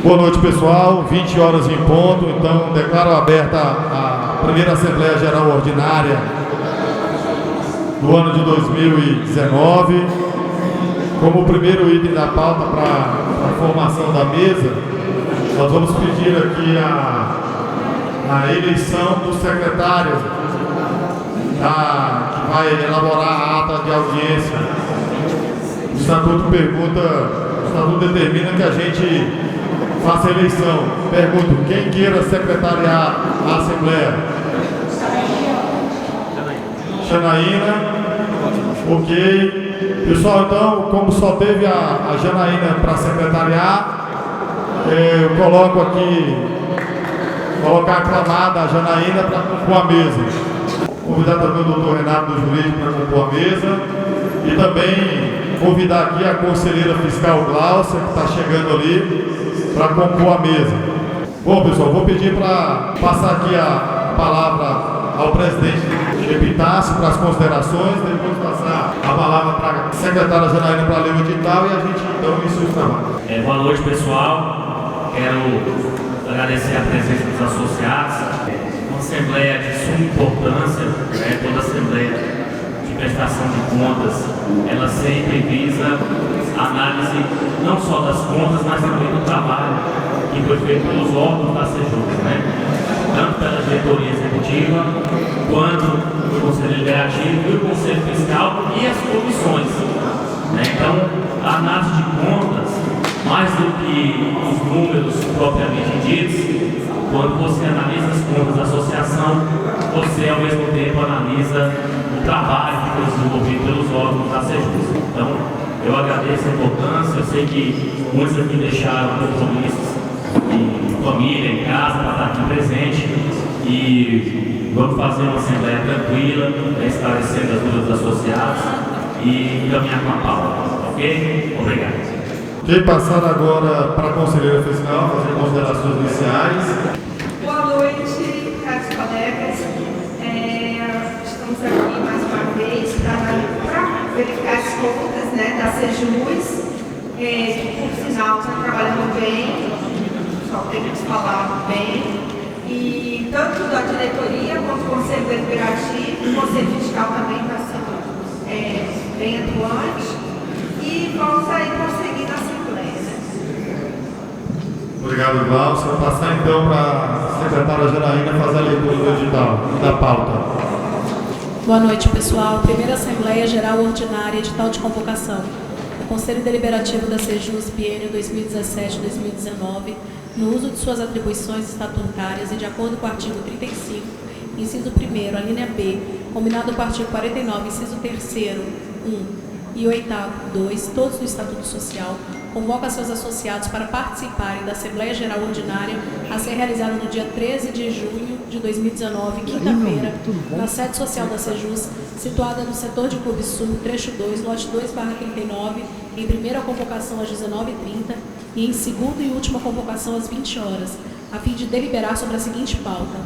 Boa noite, pessoal. 20 horas em ponto, então declaro aberta a primeira Assembleia Geral Ordinária do ano de 2019. Como primeiro item da pauta para a formação da mesa, nós vamos pedir aqui a eleição do secretário que vai elaborar a ata de audiência. O estatuto determina que a gente faça a eleição. Pergunto, quem queira secretariar a Assembleia? Janaína. Ok. Pessoal, então, como só teve a Janaína para secretariar, eu coloco aqui, colocar aclamada a Janaína para compor a mesa. Convidar também o doutor Renato do Jurídico para compor a mesa. E também convidar aqui a conselheira fiscal Glaucia, que está chegando ali, para compor a mesa. Bom, pessoal, vou pedir para passar aqui a palavra ao presidente Epitácio para as considerações, depois passar a palavra para a secretária Janaína para ler o edital e a gente então inicia o trabalho. Boa noite, pessoal. Quero agradecer a presença dos associados. Uma assembleia de suma importância, toda assembleia de prestação de contas, ela sempre visa a análise não só das contas, mas também do trabalho que foi feito pelos órgãos da CEJUS, tanto pela diretoria executiva, quanto o Conselho Deliberativo e o Conselho Fiscal e as comissões. Então, a análise de contas, mais do que os números propriamente ditos, quando você analisa as contas da associação, você ao mesmo tempo analisa o trabalho que foi desenvolvido pelos órgãos da CEJUS. Então, eu agradeço a importância, eu sei que muitos aqui deixaram compromissos em família, em casa, para estar aqui presente, e vamos fazer uma assembleia tranquila, esclarecendo as dúvidas dos associados e caminhar com a pauta, ok? Obrigado. Quem passar agora para a conselheira fiscal, fazer considerações iniciais. Boa noite, caros colegas. Estamos aqui mais uma vez para verificar as contas da CEJUS, que por sinal está trabalhando bem, só temos que falar bem, e tanto da diretoria quanto do Conselho Deliberativo, o Conselho Fiscal também está sendo bem atuante, e vamos aí prosseguir na Assembleia. Obrigado, Glaucia. Vou passar então para a secretária Janaína fazer a leitura do edital e da pauta. Boa noite, pessoal. Primeira Assembleia Geral Ordinária, edital de convocação. O Conselho Deliberativo da CEJUS, biênio 2017-2019, no uso de suas atribuições estatutárias e de acordo com o artigo 35, inciso 1º, a linha B, combinado com o artigo 49, inciso 3º, 1 e 8º, 2, todos do Estatuto Social, convoca seus associados para participarem da Assembleia Geral Ordinária a ser realizada no dia 13 de junho de 2019, quinta-feira, na sede social da CEJUS, situada no setor de Clube Sul, trecho 2, lote 2/39, em primeira convocação às 19h30 e em segunda e última convocação às 20 horas, a fim de deliberar sobre a seguinte pauta.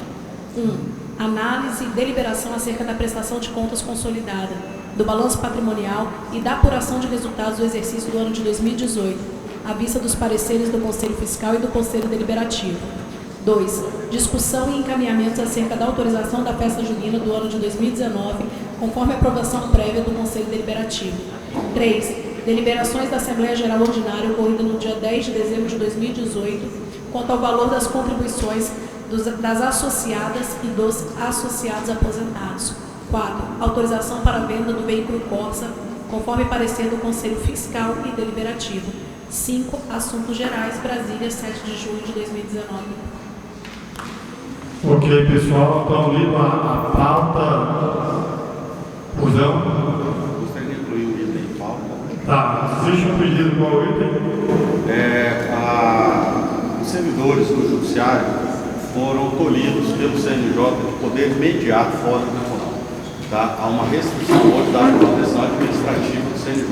1. Análise e deliberação acerca da prestação de contas consolidada, do balanço patrimonial e da apuração de resultados do exercício do ano de 2018, à vista dos pareceres do Conselho Fiscal e do Conselho Deliberativo. 2. Discussão e encaminhamentos acerca da autorização da festa junina do ano de 2019, conforme aprovação prévia do Conselho Deliberativo. 3. Deliberações da Assembleia Geral Ordinária ocorrida no dia 10 de dezembro de 2018, quanto ao valor das contribuições das associadas e dos associados aposentados. 4. Autorização para a venda do veículo Corsa, conforme parecer do Conselho Fiscal e Deliberativo. 5. Assuntos Gerais, Brasília, 7 de julho de 2019. Ok, pessoal, então lido a pauta. Fusão. Gostaria de incluir o item em pauta. Tá, existe um pedido qual item? Os servidores do Judiciário foram tolhidos pelo CNJ de poder mediar fora do tribunal. Há uma restrição hoje da proteção administrativa do CNJ.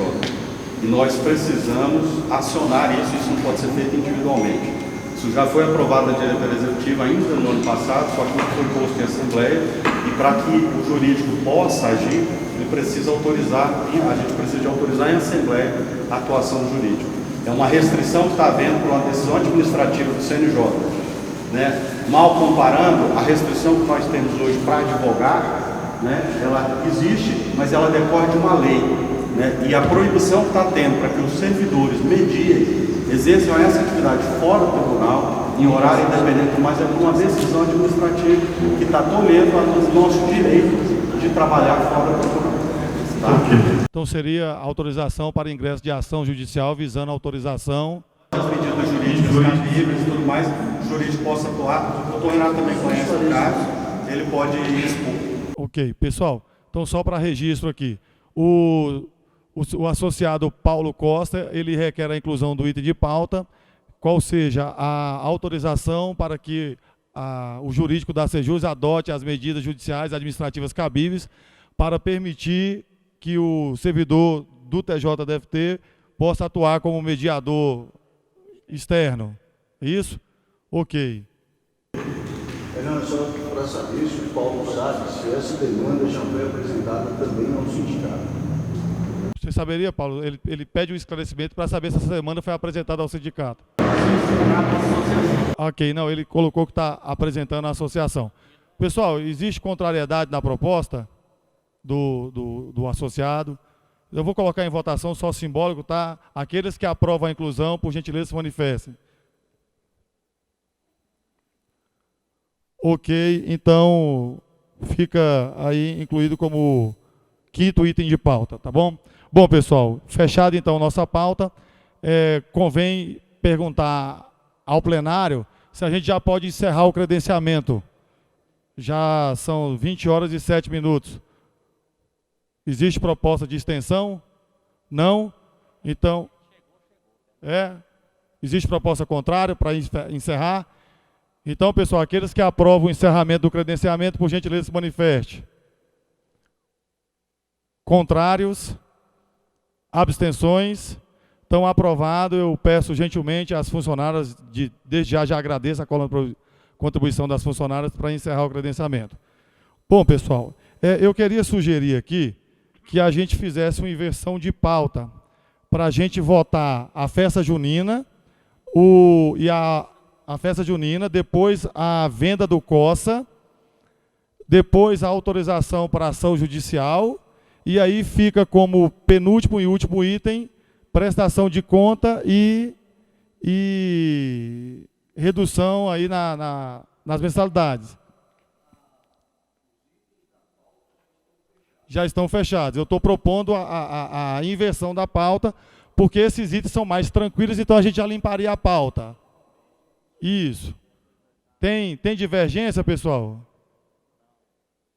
E nós precisamos acionar isso não pode ser feito individualmente. Isso já foi aprovado na diretoria executiva ainda no ano passado, só que não foi posto em assembleia, e para que o jurídico possa agir, ele precisa autorizar, a gente precisa de autorizar em assembleia a atuação do jurídico. É uma restrição que está havendo por uma decisão administrativa do CNJ. Né? Mal comparando, a restrição que nós temos hoje para advogar, né, ela existe, mas ela decorre de uma lei. Né? E a proibição que está tendo para que os servidores mediem, exerçam essa atividade fora do tribunal, em horário independente, mas é por uma decisão administrativa que está tolhendo o nosso direito de trabalhar fora do tribunal. Tá? Então seria autorização para ingresso de ação judicial visando a autorização. As medidas jurídicas cabíveis e tudo mais, o jurídico possa atuar. O doutor Renato também conhece o caso, ele pode expor. Ok, pessoal, então só para registro aqui, o associado Paulo Costa, ele requer a inclusão do item de pauta, qual seja a autorização para que o jurídico da Sejus adote as medidas judiciais e administrativas cabíveis para permitir que o servidor do TJDFT possa atuar como mediador externo. Isso? Ok. Fernando, só para saber se o Paulo sabe se essa demanda já foi apresentada também ao sindicato. Você saberia, Paulo? Ele pede um esclarecimento para saber se essa demanda foi apresentada ao sindicato. Ok, não, ele colocou que está apresentando a associação. Pessoal, existe contrariedade na proposta do associado? Eu vou colocar em votação só simbólico, tá? Aqueles que aprovam a inclusão, por gentileza, se manifestem. Ok, então fica aí incluído como quinto item de pauta, tá bom? Bom, pessoal, fechado então nossa pauta, convém perguntar ao plenário se a gente já pode encerrar o credenciamento. Já são 20 horas e 7 minutos. Existe proposta de extensão? Não? Então, existe proposta contrária para encerrar? Então, pessoal, aqueles que aprovam o encerramento do credenciamento, por gentileza, se manifeste. Contrários? Abstenções? Então, aprovado. Eu peço gentilmente às funcionárias, desde já agradeço a contribuição das funcionárias para encerrar o credenciamento. Bom, pessoal, eu queria sugerir aqui que a gente fizesse uma inversão de pauta para a gente votar a festa junina a festa junina, depois a venda do COSA, depois a autorização para ação judicial, e aí fica como penúltimo e último item, prestação de conta e redução aí nas mensalidades. Já estão fechados. Eu estou propondo a inversão da pauta, porque esses itens são mais tranquilos, então a gente já limparia a pauta. Isso. Tem divergência, pessoal?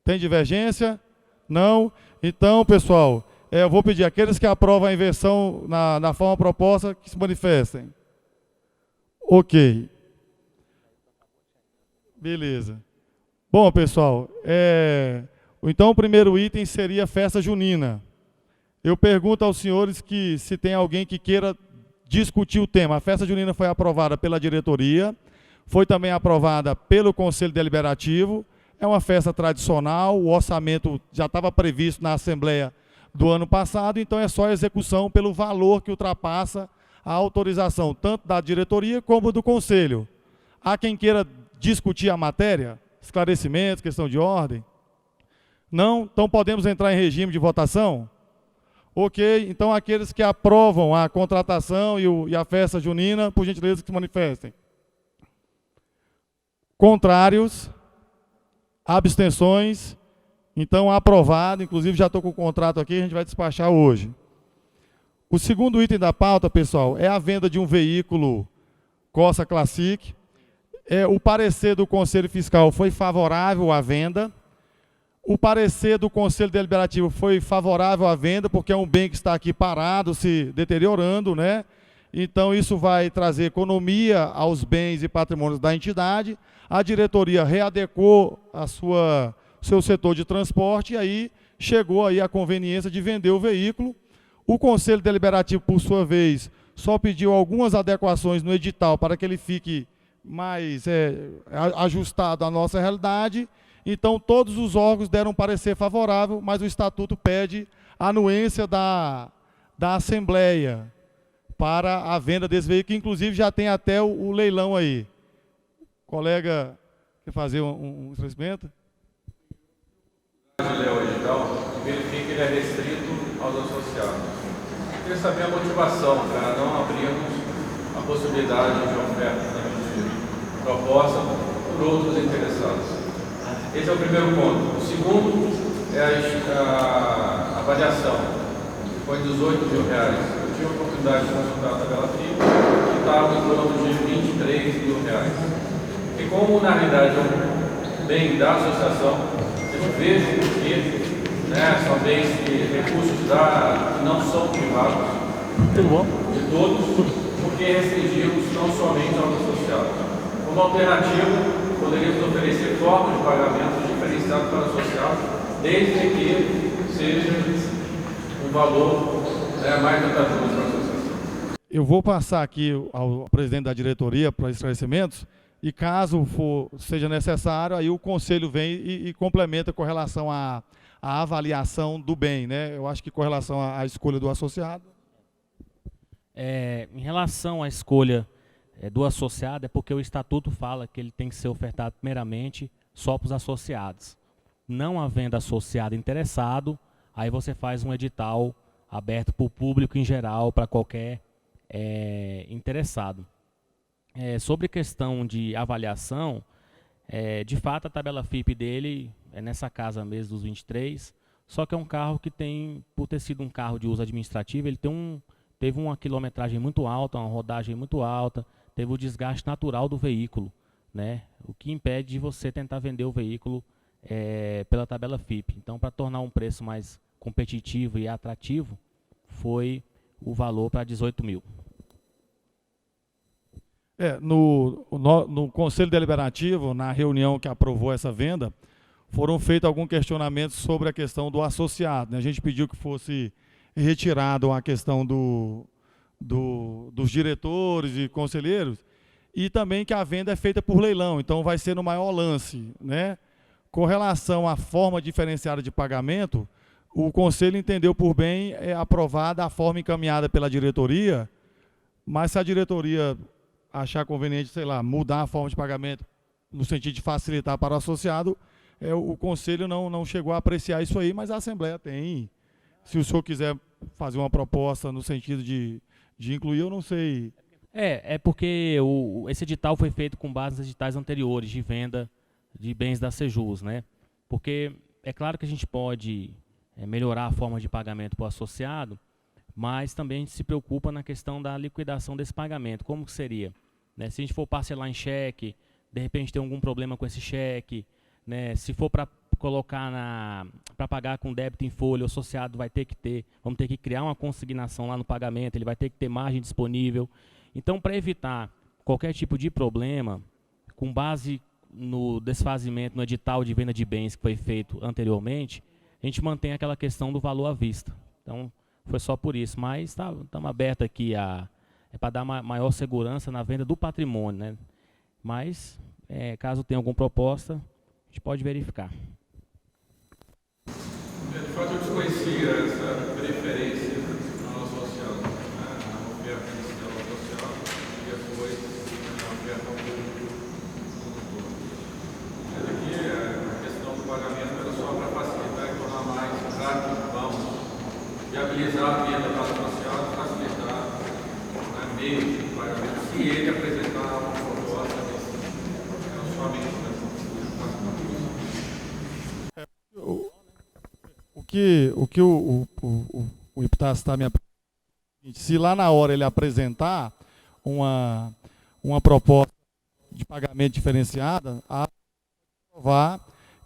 Tem divergência? Não? Então, pessoal, eu vou pedir aqueles que aprovam a inversão na forma proposta, que se manifestem. Ok. Beleza. Bom, pessoal, então o primeiro item seria festa junina. Eu pergunto aos senhores se tem alguém que queira discutir o tema. A festa junina foi aprovada pela diretoria, foi também aprovada pelo Conselho Deliberativo, é uma festa tradicional, o orçamento já estava previsto na Assembleia do ano passado, então é só execução pelo valor que ultrapassa a autorização, tanto da diretoria como do Conselho. Há quem queira discutir a matéria, esclarecimentos, questão de ordem? Não? Então podemos entrar em regime de votação? Ok, então aqueles que aprovam a contratação e a festa junina, por gentileza, que se manifestem. Contrários? Abstenções? Então aprovado, inclusive já estou com o contrato aqui, a gente vai despachar hoje. O segundo item da pauta, pessoal, é a venda de um veículo Corsa Classic. O parecer do Conselho Fiscal foi favorável à venda. O parecer do Conselho Deliberativo foi favorável à venda, porque é um bem que está aqui parado, se deteriorando, né? Então, isso vai trazer economia aos bens e patrimônios da entidade. A diretoria readequou seu setor de transporte e aí chegou aí a conveniência de vender o veículo. O Conselho Deliberativo, por sua vez, só pediu algumas adequações no edital para que ele fique mais ajustado à nossa realidade. Então, todos os órgãos deram um parecer favorável, mas o Estatuto pede a anuência da Assembleia para a venda desse veículo, que inclusive já tem até o leilão aí. O colega quer fazer um esclarecimento? Ler o edital e verifique que ele é restrito aos associados. Eu queria saber a motivação para não abrirmos a possibilidade de oferta de proposta por outros interessados. Esse é o primeiro ponto. O segundo é a avaliação, que foi R$ 18 mil. Eu tive a oportunidade de consultar a tabela FIP, que estava em torno de R$ 23 mil. E como, na realidade, é um bem da associação, eu vejo que são bens que recursos que não são privados de todos, porque restringimos não somente aos associados. Como alternativa, poderíamos oferecer formas de pagamento diferenciadas para associados, desde que seja um valor mais vantajoso para a associação. Eu vou passar aqui ao presidente da diretoria para esclarecimentos, e caso seja necessário, aí o conselho vem e complementa com relação à avaliação do bem, né? Eu acho que com relação à escolha do associado. Em relação à escolha do associado, é porque o estatuto fala que ele tem que ser ofertado primeiramente só para os associados. Não havendo associado interessado, aí você faz um edital aberto para o público em geral, para qualquer interessado. Sobre questão de avaliação, de fato a tabela FIP dele é nessa casa mesmo dos 23, só que é um carro que tem, por ter sido um carro de uso administrativo, ele teve uma quilometragem muito alta, uma rodagem muito alta, teve o desgaste natural do veículo, né? O que impede de você tentar vender o veículo pela tabela FIP. Então, para tornar um preço mais competitivo e atrativo, foi o valor para 18 mil. No Conselho Deliberativo, na reunião que aprovou essa venda, foram feitos alguns questionamentos sobre a questão do associado, né? A gente pediu que fosse retirado a questão dos diretores e conselheiros, e também que a venda é feita por leilão, então vai ser no maior lance, né? Com relação à forma diferenciada de pagamento, o Conselho entendeu por bem aprovada a forma encaminhada pela diretoria, mas se a diretoria achar conveniente, sei lá, mudar a forma de pagamento no sentido de facilitar para o associado, o Conselho não chegou a apreciar isso aí, mas a Assembleia tem. Se o senhor quiser fazer uma proposta no sentido de incluir, eu não sei. Porque esse edital foi feito com base nos editais anteriores de venda de bens da Sejus, né? Porque é claro que a gente pode melhorar a forma de pagamento para o associado, mas também a gente se preocupa na questão da liquidação desse pagamento. Como que seria? Né? Se a gente for parcelar em cheque, de repente tem algum problema com esse cheque, né? Se for para colocar para pagar com débito em folha, o associado vamos ter que criar uma consignação lá no pagamento, ele vai ter que ter margem disponível. Então, para evitar qualquer tipo de problema, com base no desfazimento, no edital de venda de bens que foi feito anteriormente, a gente mantém aquela questão do valor à vista. Então, foi só por isso, mas estamos abertos aqui para dar maior segurança na venda do patrimônio, né? Mas, caso tenha alguma proposta, a gente pode verificar. De fato, eu desconhecia essa preferência ao associado, né? A oferta inicial ao associado e depois a oferta ao público como um todo. Mas aqui a questão do pagamento era só para facilitar e tornar mais prático, vamos viabilizar a venda para o associado, facilitar meio de pagamento, se ele apresentar uma proposta somente para O que o Epitácio está me apresentando, se lá na hora ele apresentar uma proposta de pagamento diferenciada, a provar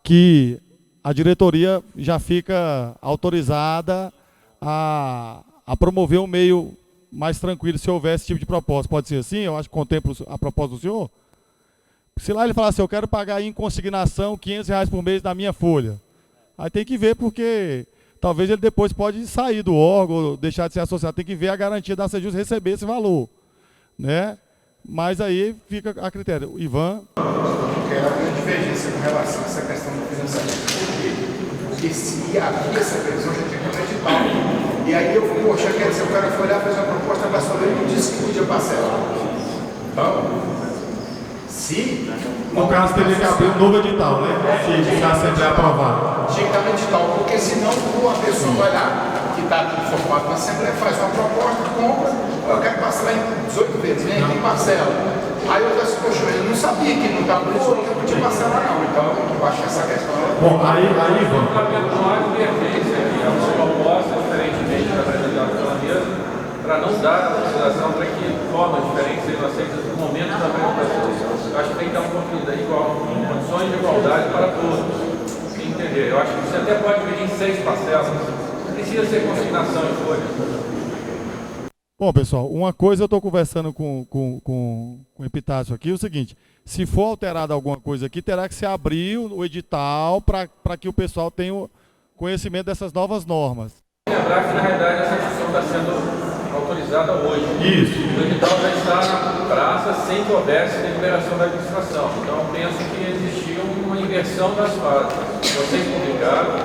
que a diretoria já fica autorizada a promover um meio mais tranquilo se houver esse tipo de proposta. Pode ser assim? Eu acho que contemplo a proposta do senhor. Se lá ele falar assim, eu quero pagar em consignação R$500 por mês da minha folha. Aí tem que ver, porque talvez ele depois pode sair do órgão, deixar de ser associado. Tem que ver a garantia da Sejus receber esse valor, né? Mas aí fica a critério. Ivan? Quero uma divergência com relação a essa questão do financiamento. Por quê? Porque se havia essa previsão, já tinha que edital. E aí eu fui, poxa, quer dizer, o cara foi lá, fez uma proposta, mas só ele disse que podia parcelar. Então, se... No caso, teria que abrir um novo edital, né? Se a Assembleia aprovar. Tinha que dar um edital, porque senão uma pessoa vai lá, que está tudo formado na Assembleia, faz uma proposta, compra, eu quero parcelar em 18 vezes, vem aqui e parcela. Aí eu disse, poxa, eu não sabia que não estava por isso, que eu podia parcelar não. Então, eu acho que essa questão... Bom, aí vamos. Não há divergência aqui, é uma proposta diferentemente da apresentada pela mesa, para não dar a utilização para que formas diferentes sejam aceitas no momento da apresentação. Eu acho que tem que dar uma oportunidade igual, condições de igualdade para todos. Entender? Eu acho que você até pode dividir em 6 parcelas, não precisa ser consignação em folha. Bom, pessoal, uma coisa eu estou conversando com o Epitácio aqui, é o seguinte, se for alterada alguma coisa aqui, terá que se abrir o edital para que o pessoal tenha o conhecimento dessas novas normas. Lembrar que, na realidade, essa discussão está sendo autorizada hoje. Isso. O edital já está na praça sem que houvesse deliberação da administração. Então, penso que existiu uma inversão das fases. Vocês publicaram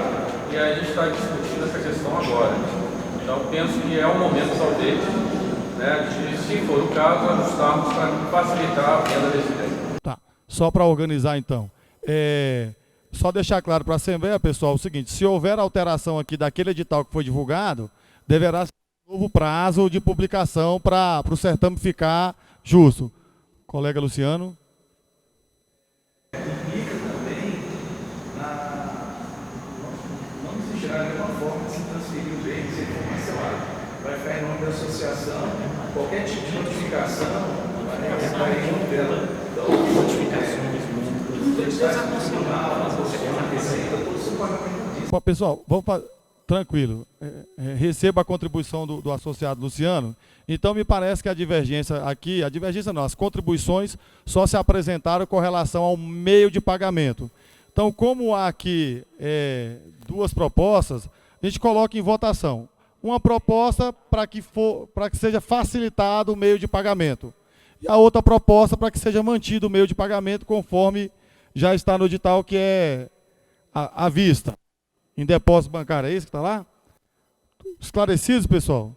e a gente está discutindo essa questão agora. Então, penso que é o momento, talvez, né, de, se for o caso, ajustarmos para facilitar a venda desse bem. Tá. Só para organizar, então. Só deixar claro para a Assembleia, pessoal, o seguinte, se houver alteração aqui daquele edital que foi divulgado, deverá ser um novo prazo de publicação para o certame ficar justo. Colega Luciano. Implica também não existirá nenhuma forma de se transferir o bem se ele for parcelado. Vai ficar em nome da associação, qualquer tipo de notificação vai ficar em nome dela. Então, notificações, Bom, pessoal, vamos tranquilo. Receba a contribuição do associado Luciano. Então, me parece que a divergência aqui, as contribuições só se apresentaram com relação ao meio de pagamento. Então, como há aqui duas propostas, a gente coloca em votação. Uma proposta para que seja facilitado o meio de pagamento. E a outra proposta para que seja mantido o meio de pagamento conforme já está no edital, que é à vista, em depósito bancário. É isso que está lá? Esclarecidos, pessoal?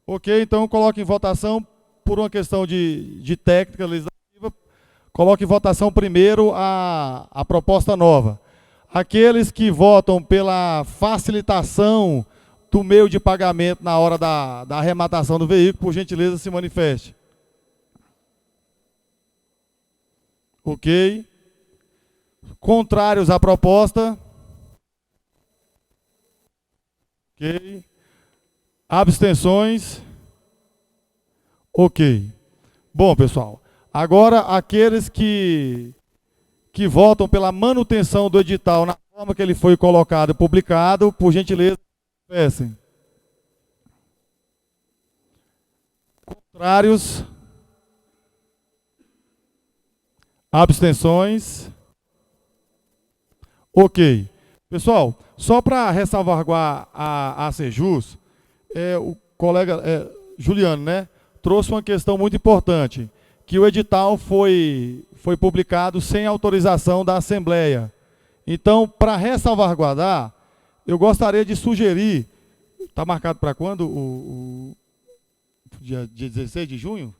Ok, então coloque em votação, por uma questão de técnica legislativa, coloque em votação primeiro a proposta nova. Aqueles que votam pela facilitação do meio de pagamento na hora da arrematação do veículo, por gentileza, se manifeste. Ok. Contrários à proposta? Ok. Abstenções? Ok. Bom, pessoal, agora aqueles que votam pela manutenção do edital na forma que ele foi colocado e publicado, por gentileza, peçam. Contrários? Abstenções? Ok. Pessoal, só para ressalvaguardar a Sejus, o colega Juliano, né, trouxe uma questão muito importante, que o edital foi publicado sem autorização da Assembleia. Então, para ressalvaguardar, eu gostaria de sugerir, está marcado para quando? O dia 16 de junho?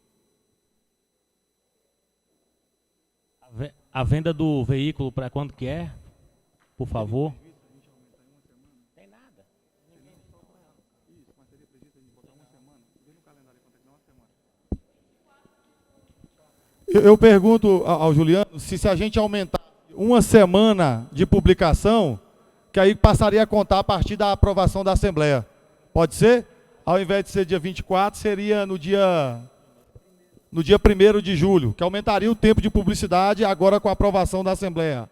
A venda do veículo para quando que é? Por favor. Tem nada. Eu pergunto ao Juliano se a gente aumentar uma semana de publicação, que aí passaria a contar a partir da aprovação da Assembleia. Pode ser? Ao invés de ser dia 24, seria no dia 1º de julho, que aumentaria o tempo de publicidade agora com a aprovação da Assembleia.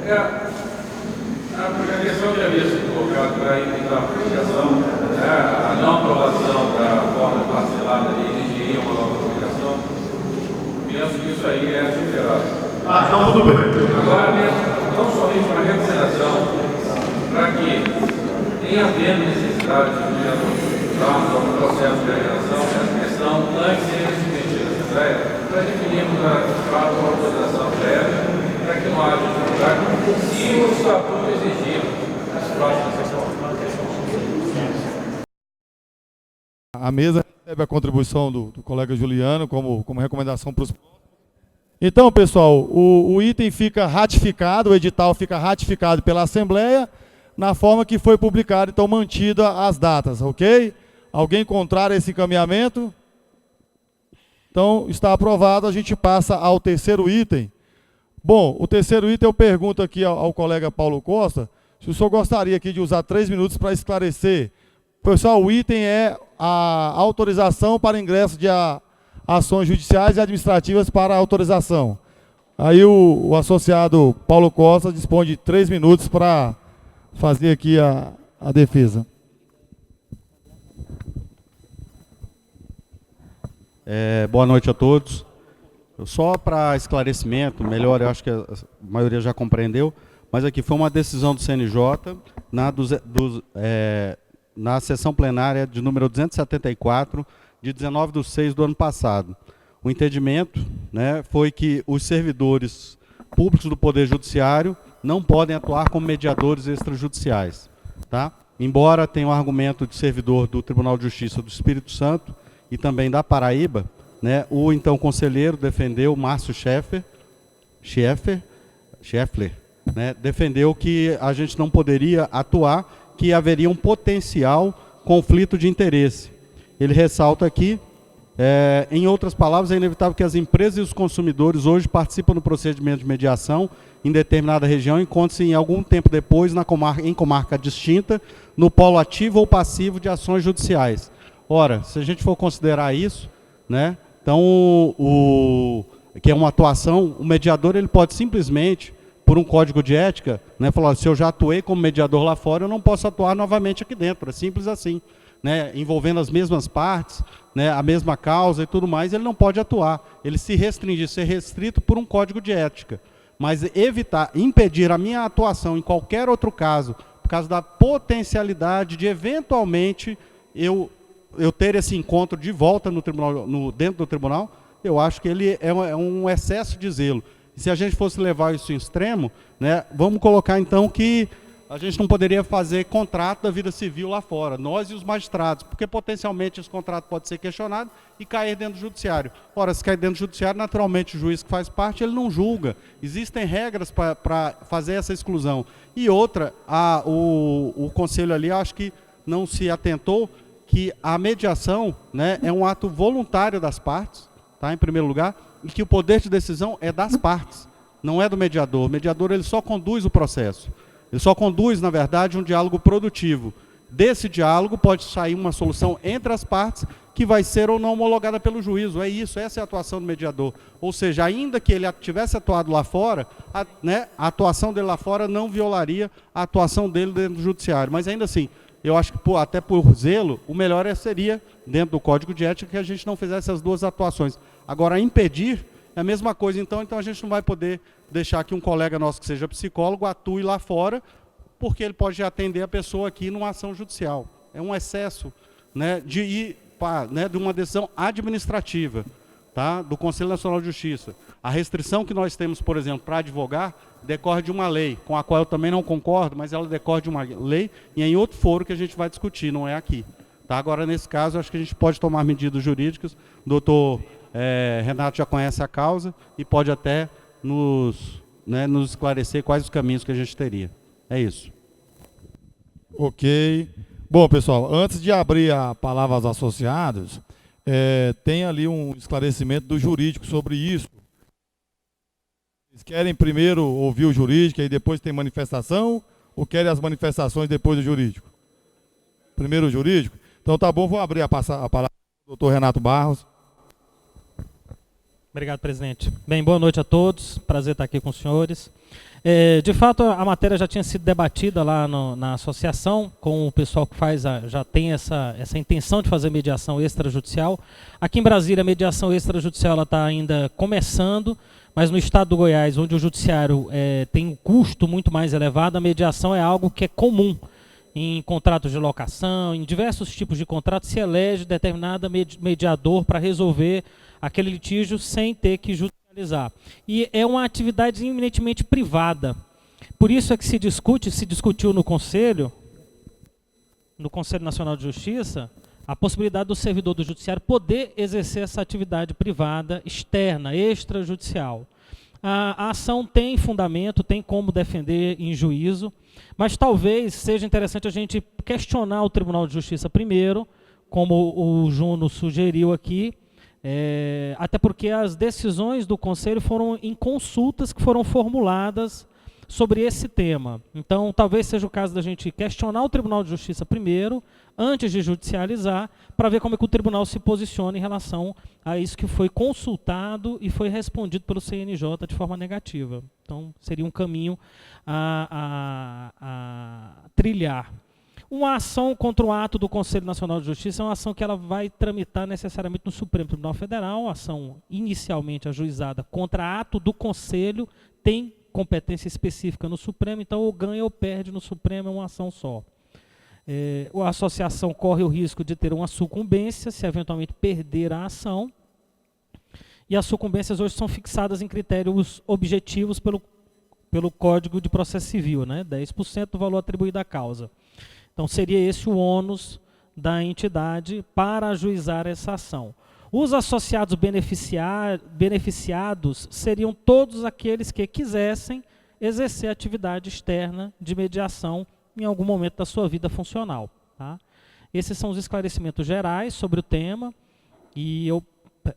A programação que havia sido colocada para a publicação, a não aprovação da forma parcelada exigiria uma nova publicação. Penso que isso aí é superado. Então tudo bem. Agora, não somente uma recomendação, para que, em havendo necessidade de ajudarmos ao processo de realização, essa questão antes seja submetida à Assembleia, para definirmos a autorização prévia, para que não haja dificuldade, se o estatuto exigir as próximas questões. mesa recebe a contribuição do colega Juliano como recomendação para os... Então, pessoal, o item fica ratificado, o edital fica ratificado pela Assembleia, na forma que foi publicado, então mantida as datas, ok? Alguém contrário a esse encaminhamento? Então, está aprovado, a gente passa ao terceiro item. Bom, o terceiro item eu pergunto aqui ao colega Paulo Costa, se o senhor gostaria aqui de usar 3 minutos para esclarecer. Pessoal, o item é a autorização para ingresso de ações judiciais e administrativas para autorização. Aí o associado Paulo Costa dispõe de 3 minutos para fazer aqui a defesa. Boa noite a todos. Só para esclarecimento, melhor, eu acho que a maioria já compreendeu, mas aqui foi uma decisão do CNJ na sessão plenária de número 274, de 19/6 do ano passado. O entendimento, né, foi que os servidores públicos do Poder Judiciário não podem atuar como mediadores extrajudiciais. Tá? Embora tenha um argumento de servidor do Tribunal de Justiça do Espírito Santo e também da Paraíba, né, o então conselheiro defendeu, Márcio Scheffler, né, defendeu que a gente não poderia atuar, que haveria um potencial conflito de interesse. Ele ressalta aqui, em outras palavras, é inevitável que as empresas e os consumidores hoje participam do procedimento de mediação em determinada região, encontrem-se em algum tempo depois em comarca distinta, no polo ativo ou passivo de ações judiciais. Ora, se a gente for considerar isso, né, então, que é uma atuação, o mediador ele pode simplesmente, por um código de ética, né, falar, se eu já atuei como mediador lá fora, eu não posso atuar novamente aqui dentro, é simples assim. Né, envolvendo as mesmas partes, né, a mesma causa e tudo mais, ele não pode atuar. Ele se restringir, ser restrito por um código de ética. Mas impedir a minha atuação em qualquer outro caso, por causa da potencialidade de, eventualmente, eu ter esse encontro de volta no tribunal, dentro do tribunal, eu acho que ele é um excesso de zelo. E se a gente fosse levar isso em extremo, né, vamos colocar então que a gente não poderia fazer contrato da vida civil lá fora, nós e os magistrados, porque potencialmente esse contrato pode ser questionado e cair dentro do judiciário. Ora, se cair dentro do judiciário, naturalmente o juiz que faz parte, ele não julga. Existem regras para fazer essa exclusão. E outra, o conselho ali, acho que não se atentou que a mediação, né, é um ato voluntário das partes, tá, em primeiro lugar, e que o poder de decisão é das partes, não é do mediador. O mediador ele só conduz o processo. Ele só conduz, na verdade, um diálogo produtivo. Desse diálogo pode sair uma solução entre as partes que vai ser ou não homologada pelo juízo. É isso, essa é a atuação do mediador. Ou seja, ainda que ele tivesse atuado lá fora, a atuação dele lá fora não violaria a atuação dele dentro do judiciário. Mas ainda assim, eu acho que até por zelo, o melhor seria, dentro do Código de Ética, que a gente não fizesse as duas atuações. Agora, impedir é a mesma coisa, então a gente não vai poder deixar que um colega nosso que seja psicólogo atue lá fora, porque ele pode atender a pessoa aqui numa ação judicial. É um excesso, né, de uma decisão administrativa, tá, do Conselho Nacional de Justiça. A restrição que nós temos, por exemplo, para advogar, decorre de uma lei, com a qual eu também não concordo, mas ela decorre de uma lei e é em outro foro que a gente vai discutir, não é aqui. Tá? Agora, nesse caso, acho que a gente pode tomar medidas jurídicas. O doutor Renato já conhece a causa e pode até nos esclarecer quais os caminhos que a gente teria. É isso. Ok. Bom, pessoal, antes de abrir a palavra aos associados, tem ali um esclarecimento do jurídico sobre isso. Vocês querem primeiro ouvir o jurídico e depois tem manifestação? Ou querem as manifestações depois do jurídico? Primeiro o jurídico? Então tá bom, vou abrir a palavra ao doutor Renato Barros. Obrigado, presidente. Bem, boa noite a todos. Prazer estar aqui com os senhores. De fato, a matéria já tinha sido debatida lá na associação, com o pessoal que já tem essa intenção de fazer mediação extrajudicial. Aqui em Brasília, a mediação extrajudicial está ainda começando, mas no estado do Goiás, onde o judiciário tem um custo muito mais elevado, a mediação é algo que é comum. Em contratos de locação, em diversos tipos de contratos, se elege determinado mediador para resolver aquele litígio sem ter que judicializar. E é uma atividade eminentemente privada. Por isso é que se discutiu no Conselho Nacional de Justiça, a possibilidade do servidor do judiciário poder exercer essa atividade privada externa, extrajudicial. A ação tem fundamento, tem como defender em juízo, mas talvez seja interessante a gente questionar o Tribunal de Justiça primeiro, como o Juno sugeriu aqui, até porque as decisões do Conselho foram em consultas que foram formuladas sobre esse tema. Então, talvez seja o caso da gente questionar o Tribunal de Justiça primeiro, antes de judicializar, para ver como é que o tribunal se posiciona em relação a isso que foi consultado e foi respondido pelo CNJ de forma negativa. Então, seria um caminho a trilhar. Uma ação contra o ato do Conselho Nacional de Justiça é uma ação que ela vai tramitar necessariamente no Supremo Tribunal Federal, ação inicialmente ajuizada contra ato do Conselho, tem competência específica no Supremo, então ou ganha ou perde no Supremo, é uma ação só. A associação corre o risco de ter uma sucumbência, se eventualmente perder a ação, e as sucumbências hoje são fixadas em critérios objetivos pelo Código de Processo Civil, né? 10% do valor atribuído à causa. Então seria esse o ônus da entidade para ajuizar essa ação. Os associados beneficiados seriam todos aqueles que quisessem exercer atividade externa de mediação em algum momento da sua vida funcional. Tá? Esses são os esclarecimentos gerais sobre o tema e eu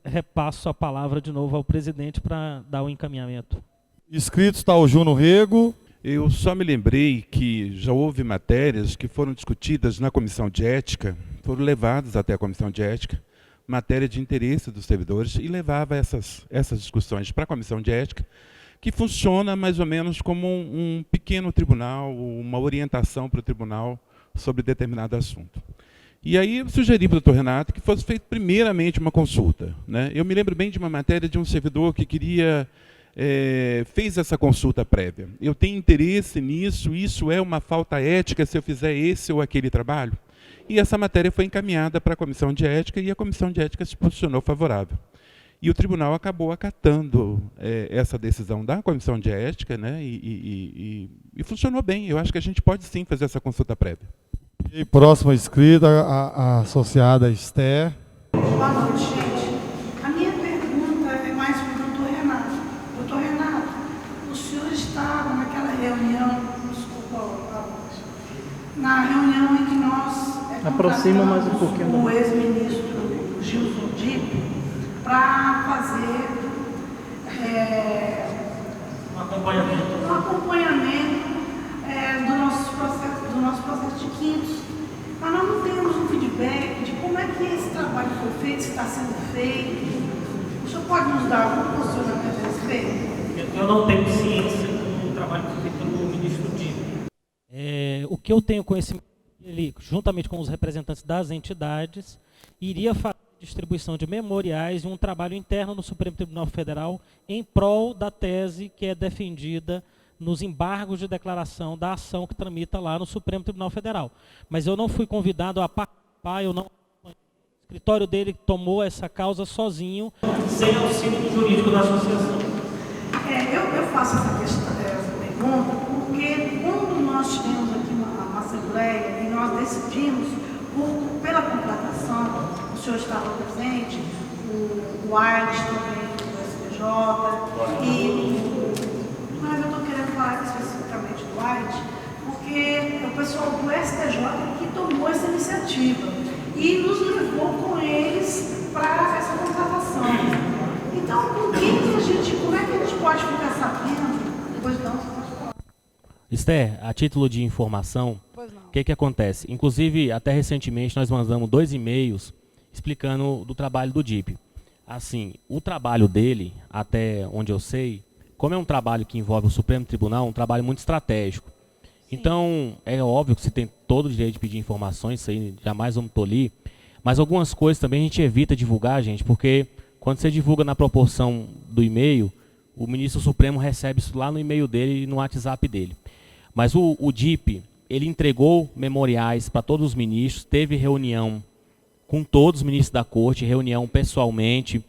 repasso a palavra de novo ao presidente para dar o encaminhamento. Inscrito está o Juno Rego. Eu só me lembrei que já houve matérias que foram discutidas na Comissão de Ética, foram levadas até a Comissão de Ética, matéria de interesse dos servidores, e levava essas discussões para a Comissão de Ética, que funciona mais ou menos como um pequeno tribunal, uma orientação para o tribunal sobre determinado assunto. E aí eu sugeri para o Dr. Renato que fosse feita primeiramente uma consulta, né? Eu me lembro bem de uma matéria de um servidor que fez essa consulta prévia. Eu tenho interesse nisso, isso é uma falta ética se eu fizer esse ou aquele trabalho? E essa matéria foi encaminhada para a Comissão de Ética e a Comissão de Ética se posicionou favorável. E o tribunal acabou acatando essa decisão da Comissão de Ética, né, e funcionou bem. Eu acho que a gente pode sim fazer essa consulta prévia. E próxima inscrita, a associada Esther. Boa noite, gente. A minha pergunta é mais para o doutor Renato. Doutor Renato, o senhor estava naquela reunião, na reunião em que nós aproxima mais um pouquinho o ex-ministro Gilson Dipp para fazer um acompanhamento do nosso processo de quintos. Mas nós não temos um feedback de como é que esse trabalho foi feito, se está sendo feito. O senhor pode nos dar algum posicionamento a respeito? Eu não tenho ciência do trabalho que foi feito pelo ministro Dipp. O que eu tenho conhecimento, ele, juntamente com os representantes das entidades, iria fazer distribuição de memoriais e um trabalho interno no Supremo Tribunal Federal em prol da tese que é defendida nos embargos de declaração da ação que tramita lá no Supremo Tribunal Federal. Mas eu não fui convidado a participar, o escritório dele tomou essa causa sozinho, sem auxílio jurídico da associação. Eu faço essa pergunta porque quando nós tivemos aqui uma assembleia e nós decidimos pela contratação, o senhor estava presente, o Arte também, do STJ, mas eu estou querendo falar especificamente do Arte, porque o pessoal do STJ que tomou essa iniciativa e nos levou com eles para essa contratação. Então, como é que a gente pode ficar sabendo? Depois não, você pode falar. Esther, a título de informação, o que acontece? Inclusive, até recentemente, nós mandamos 2 e-mails explicando do trabalho do Dipp. Assim, o trabalho dele, até onde eu sei, como é um trabalho que envolve o Supremo Tribunal, é um trabalho muito estratégico. Sim. Então, é óbvio que você tem todo o direito de pedir informações, isso aí jamais vamos tolir, mas algumas coisas também a gente evita divulgar, gente, porque quando você divulga na proporção do e-mail, o ministro Supremo recebe isso lá no e-mail dele e no WhatsApp dele. Mas o Dipp, ele entregou memoriais para todos os ministros, teve reunião com todos os ministros da corte, reunião pessoalmente,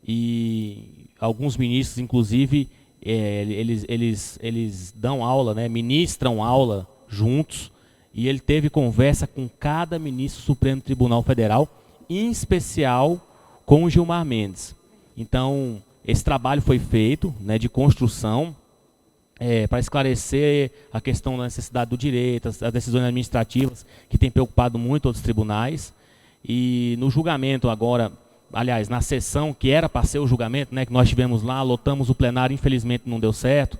e alguns ministros, inclusive, eles dão aula, né, ministram aula juntos, e ele teve conversa com cada ministro do Supremo Tribunal Federal, em especial com o Gilmar Mendes. Então, esse trabalho foi feito, né, de construção, para esclarecer a questão da necessidade do direito, as decisões administrativas, que tem preocupado muito outros tribunais. E no julgamento agora, aliás, na sessão que era para ser o julgamento, né, que nós tivemos lá, lotamos o plenário, infelizmente não deu certo.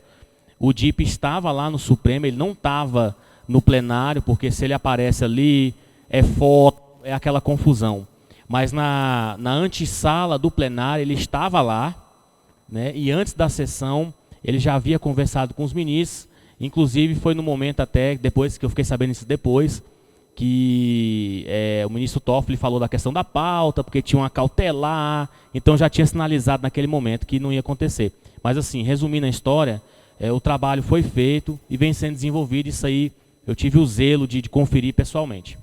O DIP estava lá no Supremo, ele não estava no plenário, porque se ele aparece ali, é foto, é aquela confusão. Mas na antessala do plenário, ele estava lá, né, e antes da sessão, ele já havia conversado com os ministros, inclusive foi no momento até, depois que eu fiquei sabendo isso depois, que o ministro Toffoli falou da questão da pauta, porque tinha uma cautelar, então já tinha sinalizado naquele momento que não ia acontecer. Mas assim, resumindo a história, o trabalho foi feito e vem sendo desenvolvido, isso aí eu tive o zelo de conferir pessoalmente.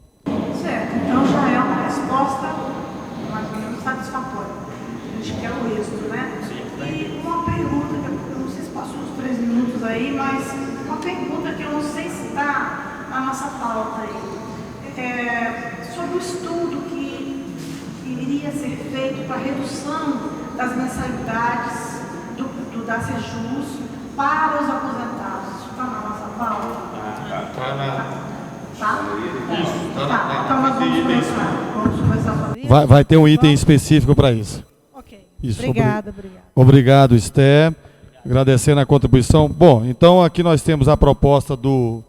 Certo, então já é uma resposta mais ou menos satisfatória. A gente quer o êxito, né? E uma pergunta, que eu não sei se passou uns 3 minutos aí, mas uma pergunta que eu não sei se está na nossa pauta aí. Sobre o estudo que iria ser feito para a redução das mensalidades da Sejus para os aposentados. Isso está na nossa pauta? Está na... Tá? Isso, está tá. Então nós vamos conversar sobre isso. Vai ter um item específico para isso. Ok. Isso. Obrigada. Obrigado, Esther. Agradecendo a contribuição. Bom, então aqui nós temos a proposta do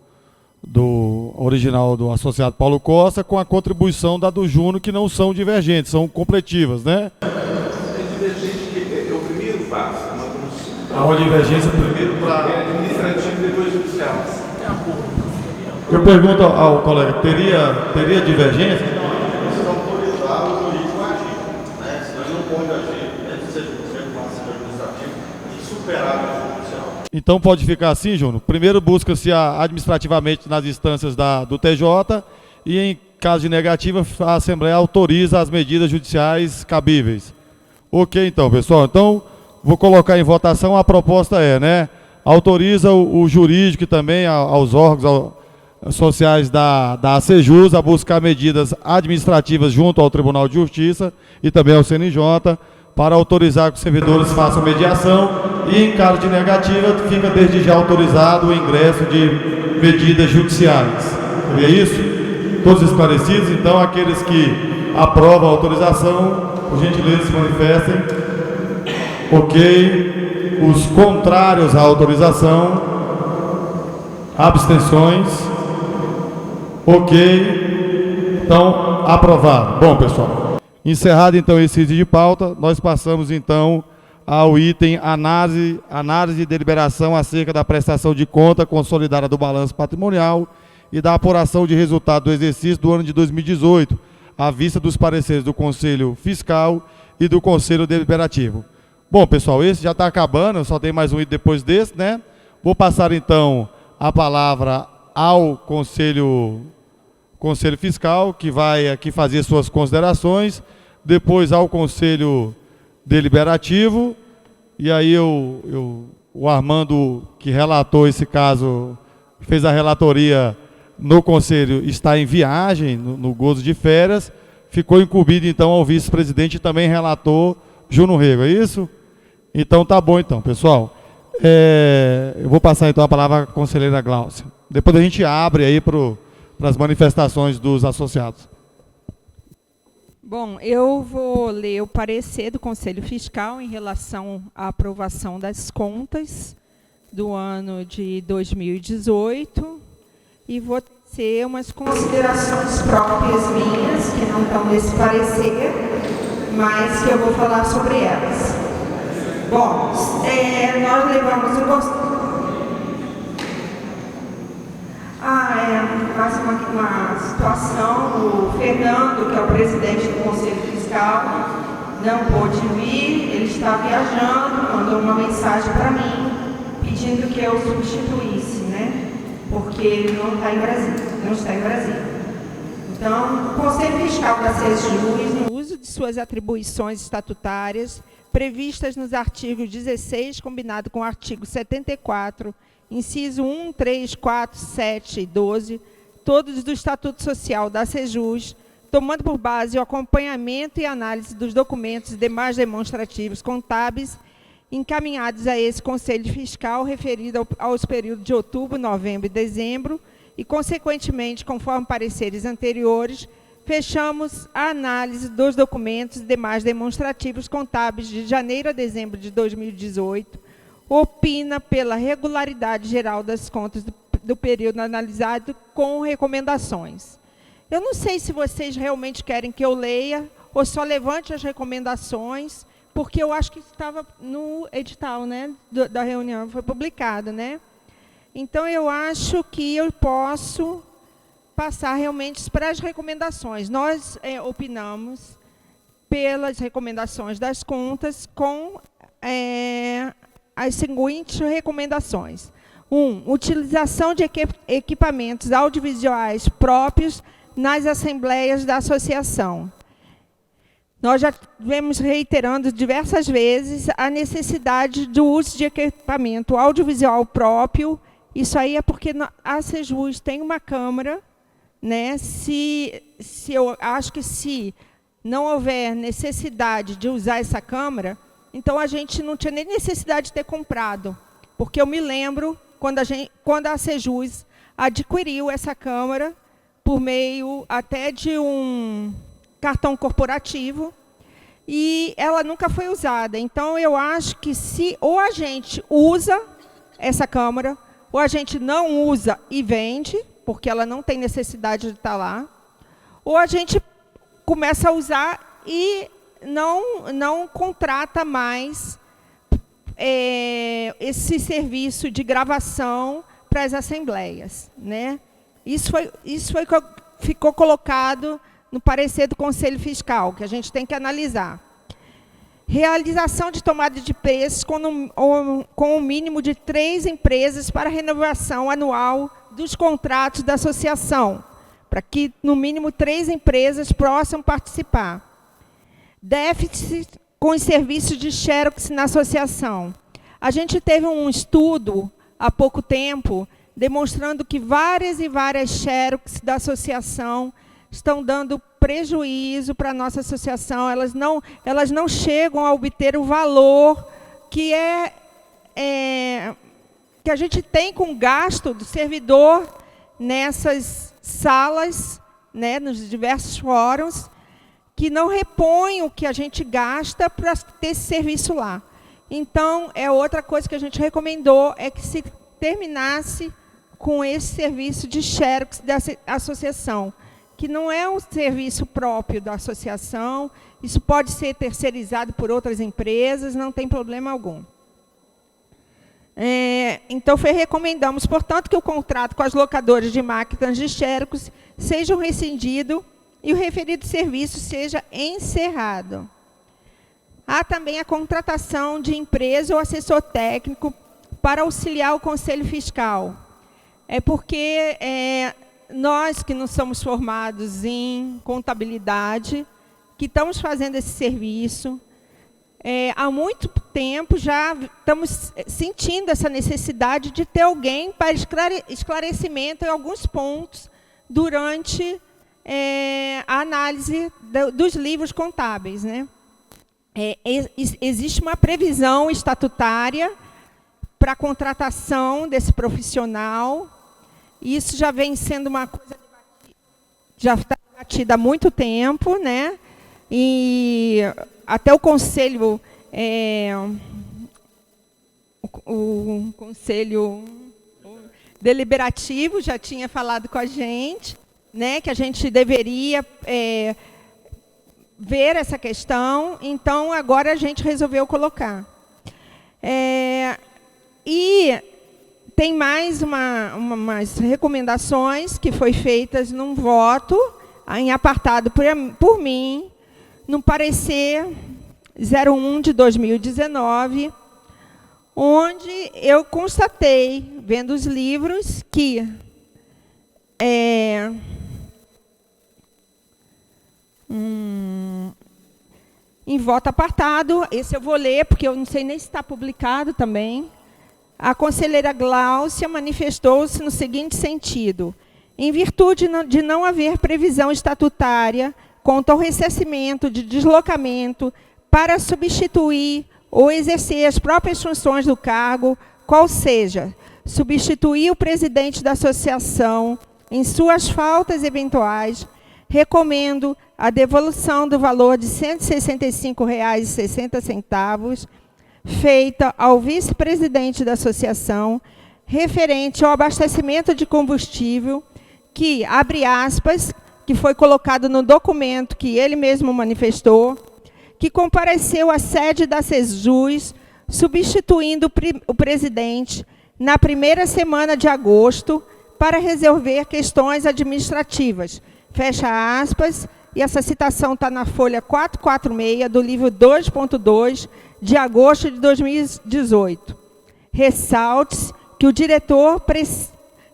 original do associado Paulo Costa com a contribuição da do Júnior, que não são divergentes, são completivas, né? É divergente, é o primeiro passo. Há uma divergência primeiro para... administrativo e depois judicial. Eu pergunto ao colega, teria divergência? Precisa autorizar o jurídico a agir, né? Senão ele não pode agir, mesmo que seja um processo administrativo, e superar o judicial. Então pode ficar assim, Júnior. Primeiro busca-se administrativamente nas instâncias do TJ e, em caso de negativa, a Assembleia autoriza as medidas judiciais cabíveis. Ok, então, pessoal. Então, vou colocar em votação. A proposta né? Autoriza o jurídico e também aos órgãos sociais da Sejus a buscar medidas administrativas junto ao Tribunal de Justiça e também ao CNJ para autorizar que os servidores façam mediação e, em caso de negativa, fica desde já autorizado o ingresso de medidas judiciais. É isso? Todos esclarecidos? Então, aqueles que aprovam a autorização, por gentileza, se manifestem. Ok. Os contrários à autorização. Abstenções. Ok. Então, aprovado. Bom, pessoal. Encerrado, então, esse item de pauta, nós passamos, então, ao item análise e deliberação acerca da prestação de conta consolidada do balanço patrimonial e da apuração de resultado do exercício do ano de 2018, à vista dos pareceres do Conselho Fiscal e do Conselho Deliberativo. Bom, pessoal, esse já está acabando, só tem mais um item depois desse, né? Vou passar, então, a palavra ao Conselho Fiscal, que vai aqui fazer suas considerações, depois ao Conselho Deliberativo, e aí o Armando, que relatou esse caso, fez a relatoria no Conselho, está em viagem, no gozo de férias, ficou incumbido, então, ao vice-presidente e também relator Júnior Rego, é isso? Então, tá bom, então, pessoal. Eu vou passar, então, a palavra à conselheira Gláucia. Depois a gente abre aí para as manifestações dos associados. Bom, eu vou ler o parecer do Conselho Fiscal em relação à aprovação das contas do ano de 2018 e vou ter umas considerações próprias minhas, que não estão nesse parecer, mas que eu vou falar sobre elas. Bom, nós levamos em consideração... mais uma situação, o Fernando, que é o presidente do Conselho Fiscal, não pôde vir, ele está viajando, mandou uma mensagem para mim, pedindo que eu substituísse, né? Porque ele não está em Brasília. Então, o Conselho Fiscal da Sejus, no uso de suas atribuições estatutárias, previstas nos artigos 16, combinado com o artigo 74, inciso 1, 3, 4, 7 e 12, todos do Estatuto Social da Sejus, tomando por base o acompanhamento e análise dos documentos e demais demonstrativos contábeis encaminhados a esse Conselho Fiscal referido aos períodos de outubro, novembro e dezembro, e, consequentemente, conforme pareceres anteriores, fechamos a análise dos documentos e demais demonstrativos contábeis de janeiro a dezembro de 2018, opina pela regularidade geral das contas do período analisado com recomendações. Eu não sei se vocês realmente querem que eu leia ou só levante as recomendações, porque eu acho que estava no edital, né, da reunião, foi publicado, né? Então, eu acho que eu posso passar realmente para as recomendações. Nós opinamos pelas recomendações das contas com as seguintes recomendações. 1. Utilização de equipamentos audiovisuais próprios nas assembleias da associação. Nós já vemos reiterando diversas vezes a necessidade do uso de equipamento audiovisual próprio. Isso aí é porque a Sejus tem uma câmara, né? Eu acho que se não houver necessidade de usar essa câmara, então a gente não tinha nem necessidade de ter comprado, porque eu me lembro quando a Sejus adquiriu essa câmara por meio até de um cartão corporativo, e ela nunca foi usada. Então, eu acho que se ou a gente usa essa câmara, ou a gente não usa e vende, porque ela não tem necessidade de estar lá, ou a gente começa a usar e não contrata mais esse serviço de gravação para as assembleias, né? Isso foi que ficou colocado no parecer do Conselho Fiscal, que a gente tem que analisar. Realização de tomada de preços com um mínimo de 3 empresas para renovação anual dos contratos da associação, para que, no mínimo, 3 empresas possam participar. Déficit com os serviços de xerox na associação. A gente teve um estudo, há pouco tempo, demonstrando que várias e várias xerox da associação estão dando prejuízo para a nossa associação, elas não chegam a obter o valor que que a gente tem com o gasto do servidor nessas salas, né, nos diversos fóruns, que não repõem o que a gente gasta para ter esse serviço lá. Então, outra coisa que a gente recomendou é que se terminasse com esse serviço de xerox da associação, que não é um serviço próprio da associação, isso pode ser terceirizado por outras empresas, não tem problema algum. Então, recomendamos, portanto, que o contrato com as locadoras de máquinas de xerox seja rescindido e o referido serviço seja encerrado. Há também a contratação de empresa ou assessor técnico para auxiliar o Conselho Fiscal. Porque nós que não somos formados em contabilidade, que estamos fazendo esse serviço, há muito tempo já estamos sentindo essa necessidade de ter alguém para esclarecimento em alguns pontos durante a análise dos livros contábeis, né? Existe uma previsão estatutária para a contratação desse profissional. Isso já vem sendo uma coisa já está debatida há muito tempo, né? E até o Conselho, o Conselho Deliberativo já tinha falado com a gente, né, que a gente deveria ver essa questão, então agora a gente resolveu colocar. E tem mais umas recomendações que foi feitas num voto, em apartado por mim, no parecer 01 de 2019, onde eu constatei, vendo os livros, que em voto apartado, esse eu vou ler, porque eu não sei nem se está publicado também, a conselheira Gláucia manifestou-se no seguinte sentido: Em virtude de não haver previsão estatutária quanto ao ressarcimento de deslocamento para substituir ou exercer as próprias funções do cargo, qual seja, substituir o presidente da associação em suas faltas eventuais, recomendo a devolução do valor de R$ 165,60 feita ao vice-presidente da associação, referente ao abastecimento de combustível, que, abre aspas, que foi colocado no documento que ele mesmo manifestou, que compareceu à sede da Sejus, substituindo o presidente na primeira semana de agosto para resolver questões administrativas. Fecha aspas, e essa citação está na folha 446 do livro 2.2, de agosto de 2018. Ressalte-se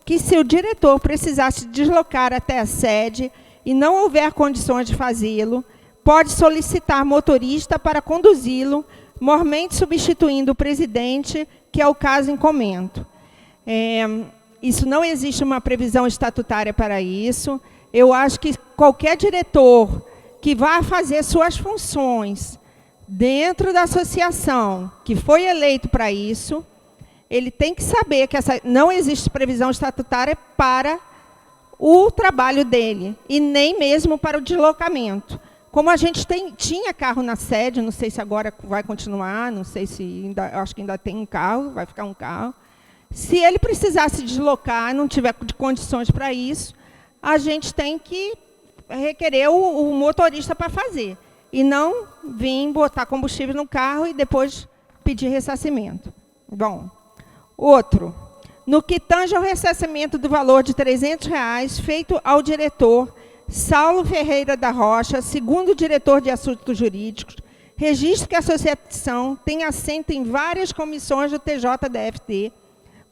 que se o diretor precisasse deslocar até a sede e não houver condições de fazê-lo, pode solicitar motorista para conduzi-lo, mormente substituindo o presidente, que é o caso em comento. Isso não existe uma previsão estatutária para isso. Eu acho que qualquer diretor que vá fazer suas funções dentro da associação, que foi eleito para isso, ele tem que saber que não existe previsão estatutária para o trabalho dele, e nem mesmo para o deslocamento. Como a gente tinha carro na sede, não sei se agora vai continuar, não sei se ainda, acho que ainda tem um carro, vai ficar um carro. Se ele precisasse deslocar, não tiver condições para isso, a gente tem que requerer o motorista para fazer, e não vir botar combustível no carro e depois pedir ressarcimento. Bom, outro. No que tange ao ressarcimento do valor de R$ 300 feito ao diretor Saulo Ferreira da Rocha, segundo diretor de assuntos jurídicos, registro que a associação tem assento em várias comissões do TJDFT,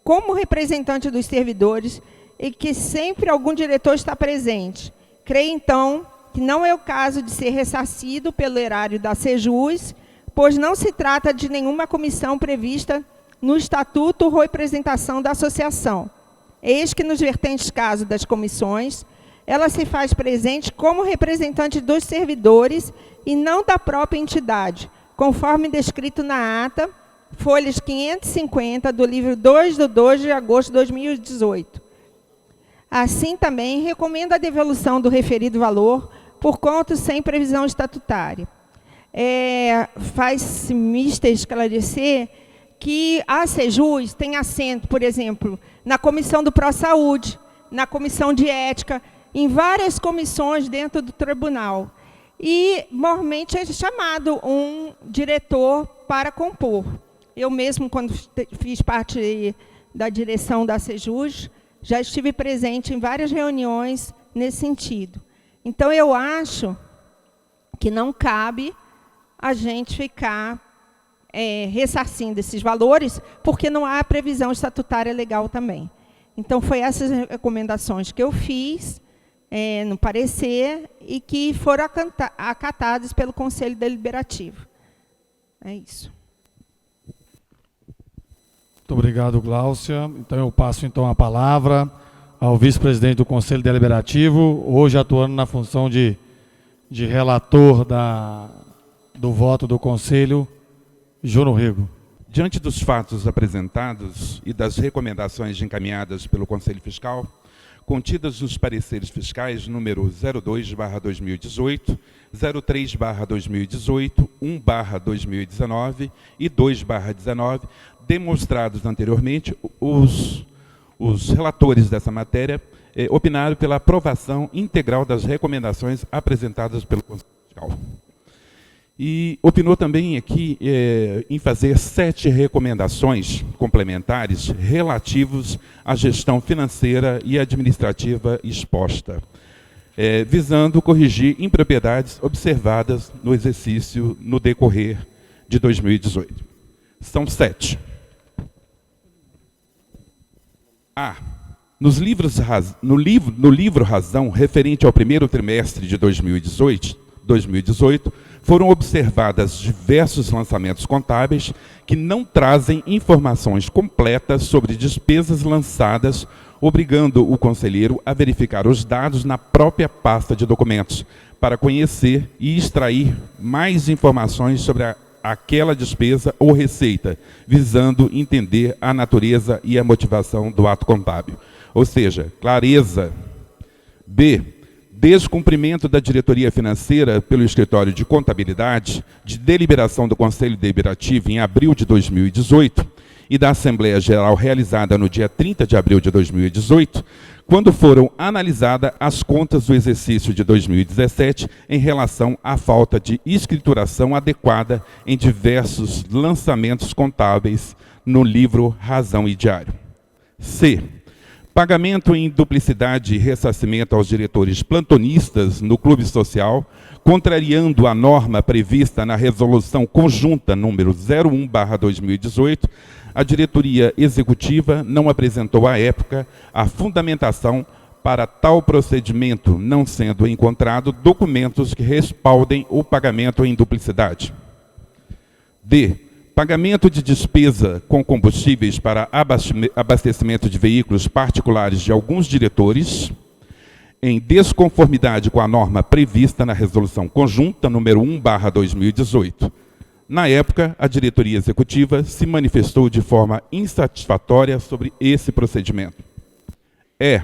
como representante dos servidores, e que sempre algum diretor está presente. Creio, então, que não é o caso de ser ressarcido pelo erário da Sejus, pois não se trata de nenhuma comissão prevista no Estatuto ou representação da associação. Eis que, nos vertentes casos das comissões, ela se faz presente como representante dos servidores e não da própria entidade, conforme descrito na ata, folhas 550, do livro 2/2 de agosto de 2018. Assim, também, recomendo a devolução do referido valor por conta sem previsão estatutária. Faz-se mister esclarecer que a Sejus tem assento, por exemplo, na Comissão do Pró-Saúde, na Comissão de Ética, em várias comissões dentro do tribunal. E, normalmente, é chamado um diretor para compor. Eu mesmo, quando fiz parte da direção da Sejus, já estive presente em várias reuniões nesse sentido. Então, eu acho que não cabe a gente ficar ressarcindo esses valores, porque não há previsão estatutária legal também. Então, foi essas recomendações que eu fiz no parecer e que foram acatadas pelo Conselho Deliberativo. É isso. Muito obrigado, Gláucia. Então, eu passo a palavra ao vice-presidente do Conselho Deliberativo, hoje atuando na função de relator do voto do Conselho, Júnior Rego. Diante dos fatos apresentados e das recomendações encaminhadas pelo Conselho Fiscal, contidas nos pareceres fiscais número 02/2018, 03/2018, 1/2019 e 2/19, demonstrados anteriormente, os relatores dessa matéria opinaram pela aprovação integral das recomendações apresentadas pelo Conselho Fiscal. E opinou também aqui em fazer 7 recomendações complementares relativos à gestão financeira e administrativa exposta, visando corrigir impropriedades observadas no exercício no decorrer de 2018. São 7. No livro Razão, referente ao primeiro trimestre de 2018, 2018, foram observadas diversos lançamentos contábeis que não trazem informações completas sobre despesas lançadas, obrigando o conselheiro a verificar os dados na própria pasta de documentos, para conhecer e extrair mais informações sobre aquela despesa ou receita, visando entender a natureza e a motivação do ato contábil. Ou seja, clareza. B. Descumprimento da diretoria financeira pelo escritório de contabilidade, de deliberação do Conselho Deliberativo em abril de 2018 e da Assembleia Geral realizada no dia 30 de abril de 2018, quando foram analisadas as contas do exercício de 2017 em relação à falta de escrituração adequada em diversos lançamentos contábeis no livro Razão e Diário. C. Pagamento em duplicidade e ressarcimento aos diretores plantonistas no Clube Social, contrariando a norma prevista na Resolução Conjunta número 01/2018, a diretoria executiva não apresentou à época a fundamentação para tal procedimento, não sendo encontrado documentos que respaldem o pagamento em duplicidade. D. Pagamento de despesa com combustíveis para abastecimento de veículos particulares de alguns diretores, em desconformidade com a norma prevista na Resolução Conjunta número 1/2018. Na época, a diretoria executiva se manifestou de forma insatisfatória sobre esse procedimento. E.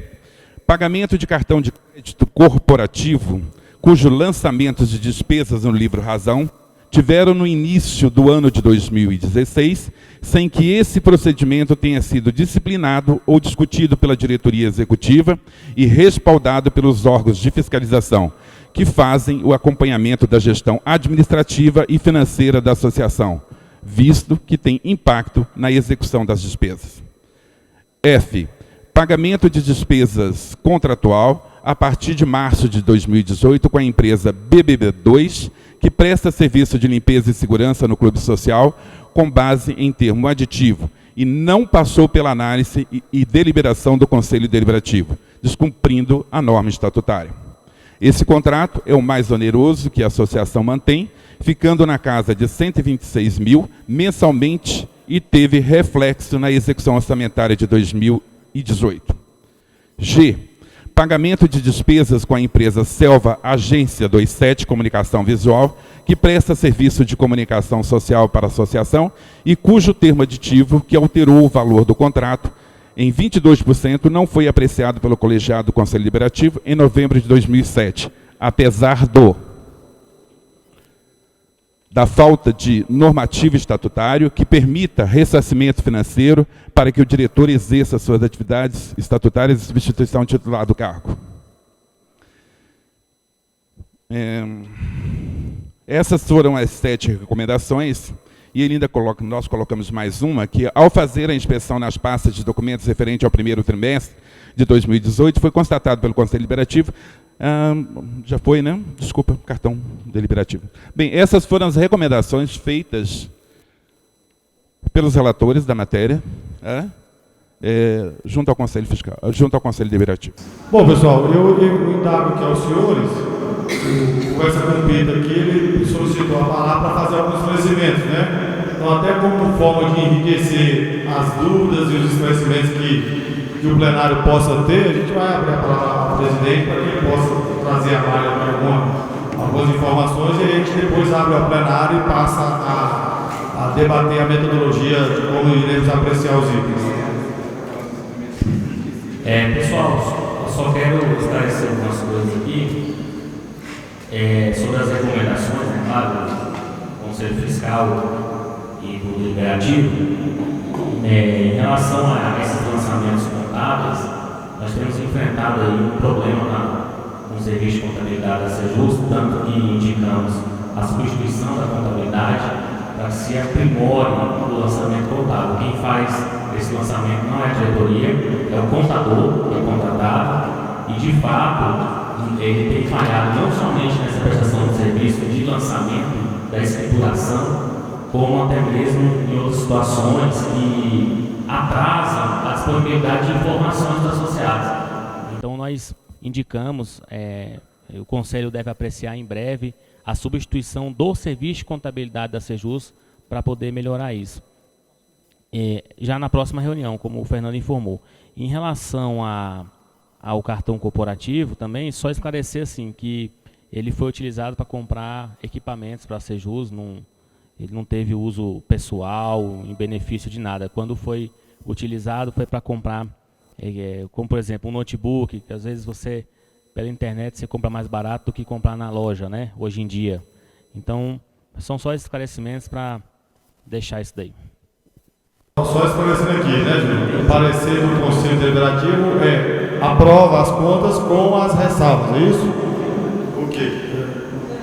Pagamento de cartão de crédito corporativo, cujo lançamento de despesas no livro Razão tiveram no início do ano de 2016, sem que esse procedimento tenha sido disciplinado ou discutido pela diretoria executiva e respaldado pelos órgãos de fiscalização, que fazem o acompanhamento da gestão administrativa e financeira da associação, visto que tem impacto na execução das despesas. F. Pagamento de despesas contratual a partir de março de 2018 com a empresa BBB2, que presta serviço de limpeza e segurança no Clube Social, com base em termo aditivo, e não passou pela análise e deliberação do Conselho Deliberativo, descumprindo a norma estatutária. Esse contrato é o mais oneroso que a associação mantém, ficando na casa de R$ 126 mil mensalmente e teve reflexo na execução orçamentária de 2018. G. Pagamento de despesas com a empresa Selva Agência 27 Comunicação Visual, que presta serviço de comunicação social para a associação e cujo termo aditivo, que alterou o valor do contrato em 22%, não foi apreciado pelo colegiado do Conselho Deliberativo em novembro de 2007, apesar da falta de normativo estatutário que permita ressarcimento financeiro para que o diretor exerça suas atividades estatutárias e substituição titular do cargo. Essas foram as 7 recomendações, e ele ainda nós colocamos mais uma, que ao fazer a inspeção nas pastas de documentos referente ao primeiro trimestre de 2018, foi constatado pelo Conselho Deliberativo, já foi, né? Desculpa, cartão deliberativo. Bem, essas foram as recomendações feitas pelos relatores da matéria, junto ao Conselho Fiscal, junto ao Conselho Deliberativo. Bom, pessoal, eu indago aqui aos senhores, o conversa com o Pedro aqui, ele solicitou a palavra para fazer alguns esclarecimentos, né? Então, até como forma de enriquecer as dúvidas e os esclarecimentos que o plenário possa ter, a gente vai abrir a palavra ao presidente para que ele possa trazer a malha algumas informações e a gente depois abre ao plenário e passa a debater a metodologia de como iremos apreciar os itens. Pessoal, eu só quero esclarecer algumas coisas aqui sobre as recomendações, né, claro, do Conselho Fiscal e do Deliberativo. Em relação a esses lançamentos contábeis, nós temos enfrentado aí um problema com o serviço de contabilidade da Sejus, tanto que indicamos a substituição da contabilidade para que se aprimore o lançamento contábil. Quem faz esse lançamento não é a diretoria, é o contador, que é contratado, e de fato ele tem falhado não somente nessa prestação de serviço de lançamento da escrituração, como até mesmo em outras situações que atrasam a disponibilidade de informações dos associados. Então nós indicamos, o Conselho deve apreciar em breve a substituição do serviço de contabilidade da Sejus para poder melhorar isso. Já na próxima reunião, como o Fernando informou. Em relação ao cartão corporativo também, só esclarecer assim, que ele foi utilizado para comprar equipamentos para a Sejus, ele não teve uso pessoal, em benefício de nada. Quando foi utilizado foi para comprar, como por exemplo, um notebook, que às vezes você, pela internet, você compra mais barato do que comprar na loja, né, hoje em dia. Então, são só esclarecimentos para deixar isso daí. Só esclarecendo aqui, né, Júlio? O parecer do Conselho Deliberativo aprova as contas com as ressalvas, é isso? O quê?